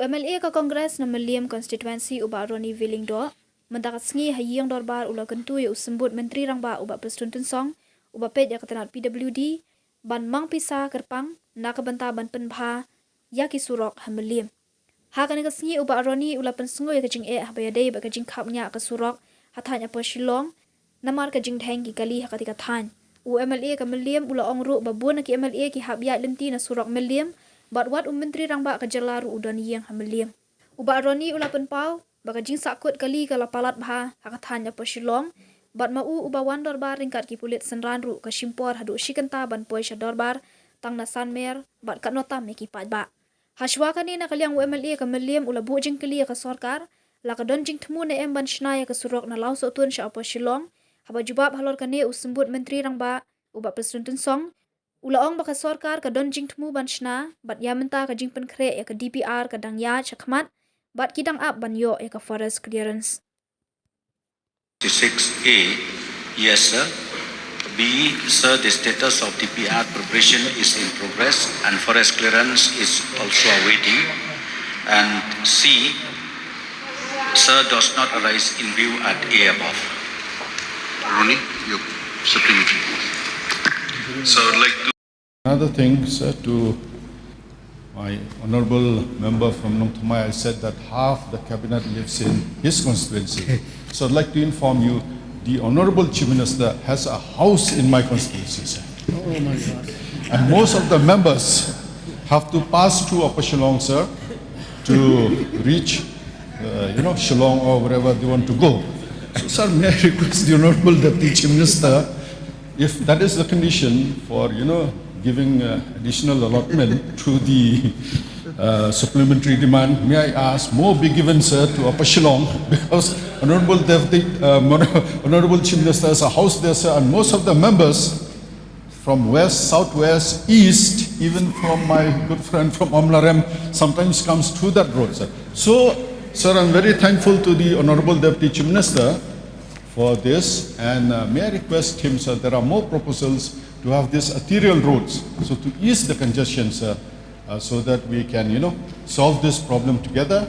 MLA ka Congress na Mylliem constituency uba Ronnie do mendakat sengi hayang dorbar ula kentu ya usembut Myntri Rangbah uba Presiden Song uba pet ya ketenat PWD ban mang pisah kerpang na kebenta ban penbha ya ki surok ha Mylliem. Ha kan ka sengi uba Ronnie ula pensengo ya kajing habayadei ba kajing kapnya ka surok hatanya po Shillong namar kajing dheng ki kali ha katika than. MLA ka Mylliem ula ongru babun ki MLA ki habya lenti na surok Mylliem bat wat Myntri Rangbah ka jalaru udan yang ha Mylliem. Uba Ronnie ula penpau baka jing sakut kali kala palat bha hakatanya po Shillong bat mau uba wan dorbar ringkat ki pulit senranru ka shimpor hadu shikenta ban poi sha dorbar tang na sanmer bat kat notam ki pajba. Hashwa kani na kaliang MLA ka Mylliem ula bu jing kali ka Sorkar la ka don jing temu na ban shnaya ka surok na law so tun sha po Shillong haba jubab halor kani usembut Myntri Rangbah uba Presiden Song ula ong baka Sorkar ka don jing temu ban shna bat ya menta ka jing penkre ya ka DPR ka dang ya chakmat bat kidang up ban yo ya ka forest clearance. 6A, yes sir. B, sir, the status of DPR preparation is in progress and forest clearance is also awaiting. And C, sir, does not arise in view at A above. Ronnie, your supplementary. So I'd like to... Another thing, sir, to my honourable member from Nongthymmai, I said that half the cabinet lives in his constituency. So I'd like to inform you, the honourable Chief Minister has a house in my constituency, sir. Oh my God. And most of the members have to pass through Upper Shillong, sir, to reach, Shillong or wherever they want to go. So, sir, may I request the honourable Deputy Chief Minister, if that is the condition for, giving additional allotment through the supplementary demand, may I ask more be given, sir, to Upper Shillong, because Honourable Chief Minister has a house there, sir, and most of the members from west, southwest, east, even from my good friend from Mylliem, sometimes comes through that road, sir. So, sir, I'm very thankful to the Honourable Deputy Chief Minister for this, and may I request him, sir, there are more proposals to have these arterial roads, so to ease the congestion, sir, so that we can, solve this problem together,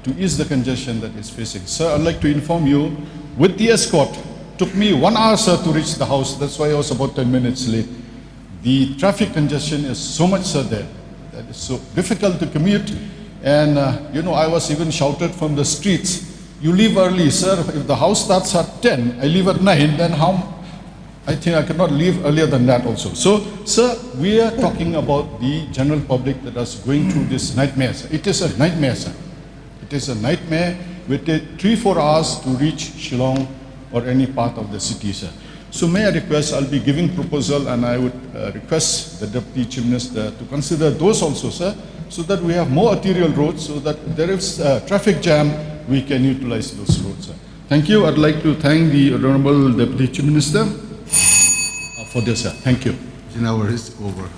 to ease the congestion that is facing. Sir, I'd like to inform you, with the escort, took me 1 hour, sir, to reach the house. That's why I was about 10 minutes late. The traffic congestion is so much, sir, there. That is so difficult to commute. And, I was even shouted from the streets, you leave early, sir. If the house starts at 10, I leave at 9, then how? I think I cannot leave earlier than that also. So, sir, we are talking about the general public that is going through this nightmare, sir. It is a nightmare, sir. It is a nightmare. We take 3-4 hours to reach Shillong or any part of the city, sir. So may I request, I'll be giving proposal, and I would request the Deputy Chief Minister to consider those also, sir, so that we have more arterial roads, so that if there is traffic jam, we can utilize those roads, sir. Thank you. I'd like to thank the Honourable Deputy Chief Minister for this, sir. Thank you. The hour is over.